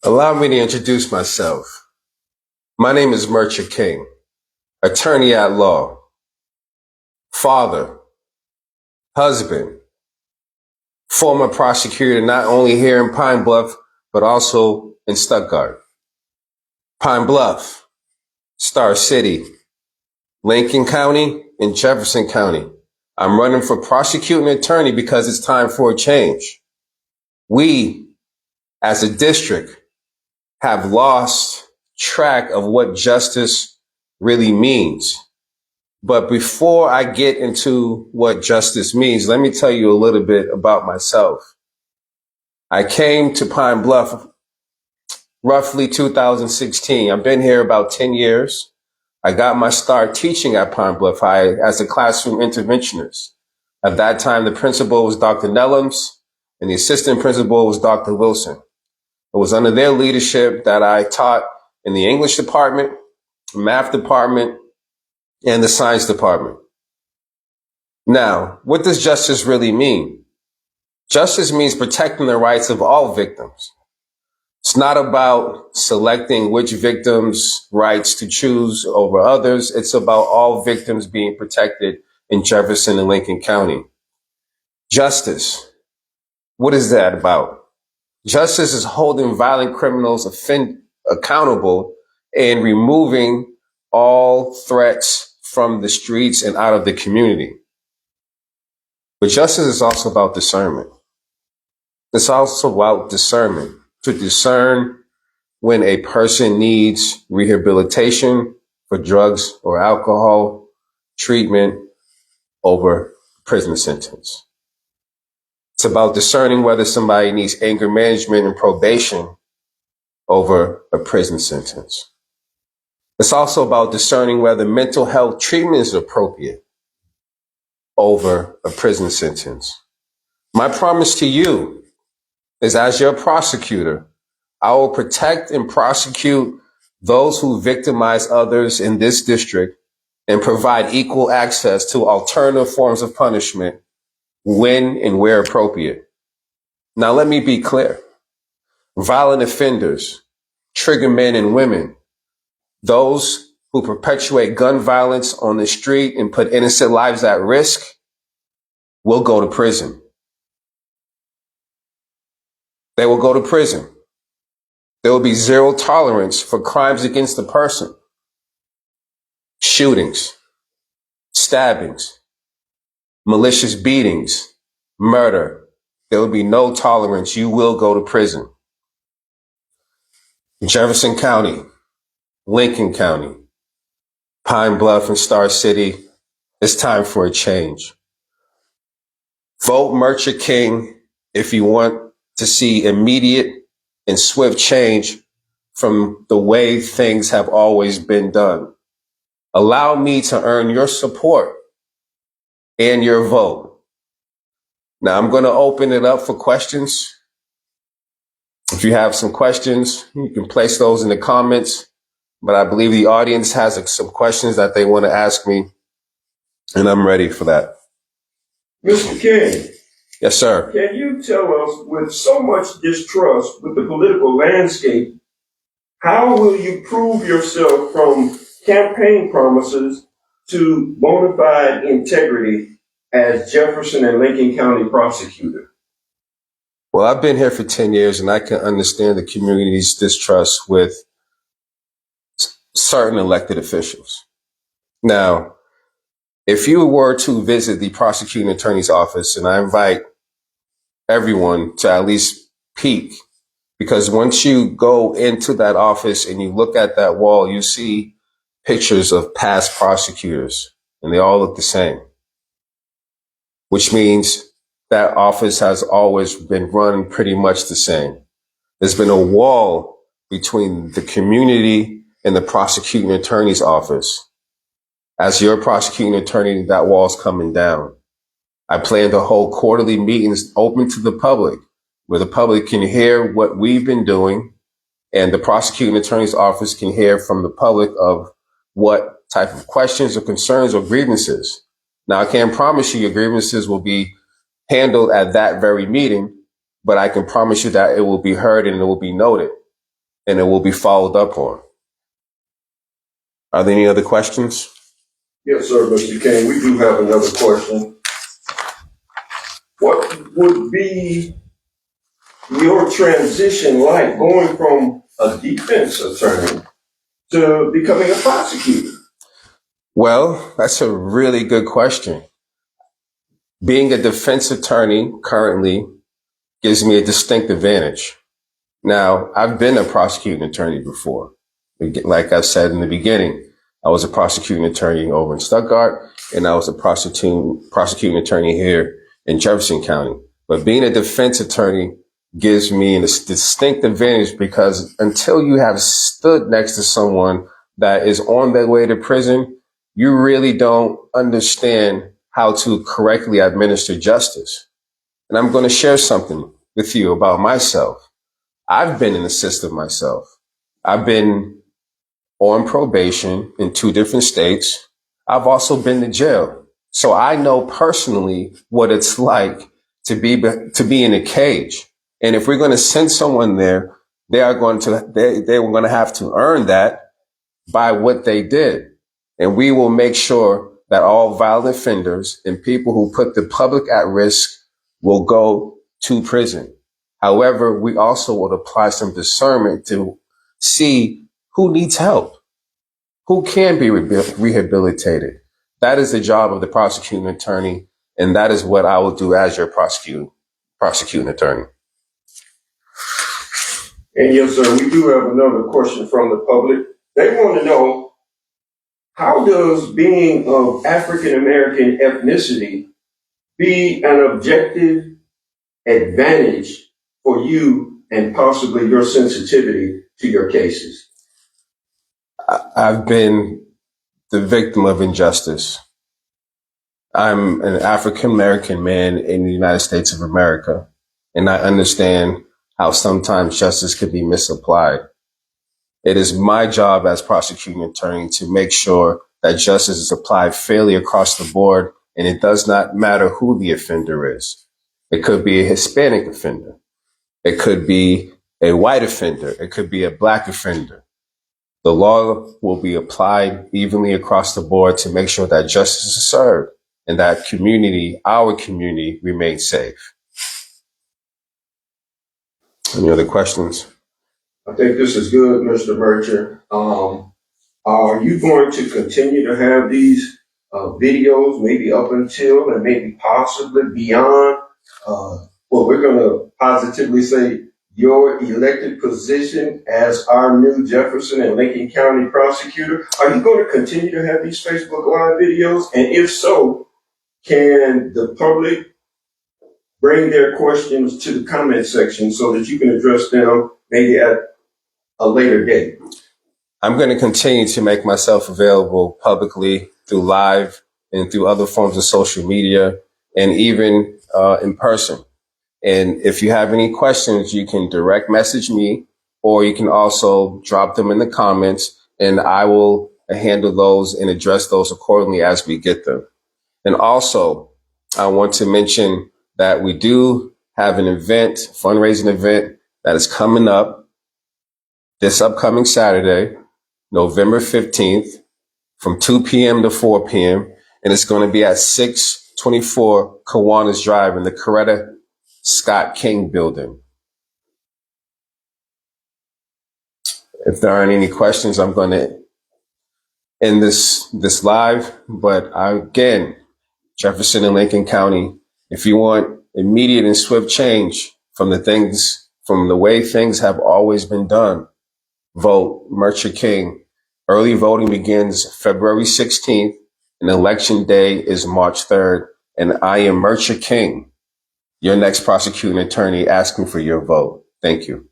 Allow me to introduce myself. My name is Mircha King, attorney at law, father, husband, former prosecutor not only here in Pine Bluff, but also in Stuttgart. Pine Bluff, Star City, Lincoln County, and Jefferson County. I'm running for prosecuting attorney because it's time for a change. We, as a district, have lost track of what justice really means. But before I get into what justice means, let me tell you a little bit about myself. I came to Pine Bluff roughly 2016. I've been here about 10 years. I got my start teaching at Pine Bluff High as a classroom interventionist. At that time, the principal was Dr. Nellums and the assistant principal was Dr. Wilson. It was under their leadership that I taught in the English department, math department, and the science department. Now, what does justice really mean? Justice means protecting the rights of all victims. It's not about selecting which victims' rights to choose over others. It's about all victims being protected in Jefferson and Lincoln County. Justice. What is that about? Justice is holding violent criminals accountable and removing all threats from the streets and out of the community. But justice is also about discernment. It's also about discernment, to discern when a person needs rehabilitation for drugs or alcohol treatment over prison sentence. It's about discerning whether somebody needs anger management and probation over a prison sentence. It's also about discerning whether mental health treatment is appropriate over a prison sentence. My promise to you is, as your prosecutor, I will protect and prosecute those who victimize others in this district and provide equal access to alternative forms of punishment when and where appropriate. Now, let me be clear. Violent offenders, trigger men and women, those who perpetuate gun violence on the street and put innocent lives at risk will go to prison. They will go to prison. There will be zero tolerance for crimes against the person. Shootings, stabbings, malicious beatings, murder. There will be no tolerance. You will go to prison. Jefferson County, Lincoln County, Pine Bluff, and Star City, it's time for a change. Vote Mircha King if you want to see immediate and swift change from the way things have always been done. Allow me to earn your support and your vote. Now I'm going to open it up for questions. If you have some questions, you can place those in the comments. But I believe the audience has some questions that they want to ask me, and I'm ready for that. Mr. King. Yes, sir. Can you tell us, with so much distrust with the political landscape, how will you prove yourself from campaign promises to bona fide integrity as Jefferson and Lincoln County prosecutor? Well, I've been here for 10 years, and I can understand the community's distrust with certain elected officials. Now, if you were to visit the prosecuting attorney's office, and I invite everyone to at least peek, because once you go into that office and you look at that wall, you see pictures of past prosecutors, and they all look the same, which means that office has always been run pretty much the same. There's been a wall between the community and the prosecuting attorney's office. As your prosecuting attorney, that wall's coming down. I plan to hold quarterly meetings open to the public, where the public can hear what we've been doing, and the prosecuting attorney's office can hear from the public of what type of questions or concerns or grievances. Now, I can't promise you your grievances will be handled at that very meeting, but I can promise you that it will be heard and it will be noted. and it will be followed up on. Are there any other questions? Yes, sir, Mr. King. We do have another question. What would be your transition like going from a defense attorney to becoming a prosecutor? Well, that's a really good question. Being a defense attorney currently gives me a distinct advantage. Now, I've been a prosecuting attorney before. Like I said in the beginning, I was a prosecuting attorney over in Stuttgart, and I was a prosecuting attorney here in Jefferson County. But being a defense attorney gives me a distinct advantage because until you have stood next to someone that is on their way to prison, you really don't understand how to correctly administer justice. And I'm going to share something with you about myself. I've been in the system myself. I've been on probation in 2 different states. I've also been to jail. So I know personally what it's like to be in a cage. And if we're going to send someone there, they're going to have to earn that by what they did. And we will make sure that all violent offenders and people who put the public at risk will go to prison. However, we also will apply some discernment to see who needs help, who can be rehabilitated. That is the job of the prosecuting attorney, and that is what I will do as your prosecuting attorney. And yes, sir, we do have another question from the public. They want to know, how does being of African American ethnicity be an objective advantage for you and possibly your sensitivity to your cases? I've been the victim of injustice. I'm an African American man in the United States of America, and I understand how sometimes justice can be misapplied. It is my job as prosecuting attorney to make sure that justice is applied fairly across the board, and it does not matter who the offender is. It could be a Hispanic offender. It could be a white offender. It could be a black offender. The law will be applied evenly across the board to make sure that justice is served and that our community, remains safe. Any other questions? I think this is good, Mr. Mircha. Are you going to continue to have these videos, maybe up until and maybe possibly beyond what we're going to positively say your elected position as our new Jefferson and Lincoln County prosecutor? Are you going to continue to have these Facebook Live videos? And if so, can the public bring their questions to the comment section so that you can address them maybe at a later date? I'm going to continue to make myself available publicly through live and through other forms of social media and even in person. And if you have any questions, you can direct message me, or you can also drop them in the comments, and I will handle those and address those accordingly as we get them. And also, I want to mention that we do have an event, fundraising event, that is coming up this upcoming Saturday, November 15th, from 2 p.m. to 4 p.m. And it's going to be at 624 Kiwanis Drive in the Coretta Scott King building. If there aren't any questions, I'm going to end this live. But again, Jefferson and Lincoln County, if you want immediate and swift change from the way things have always been done, vote Mircha King. Early voting begins February 16th, and election day is March 3rd. And I am Mircha King, your next prosecuting attorney, asking for your vote. Thank you.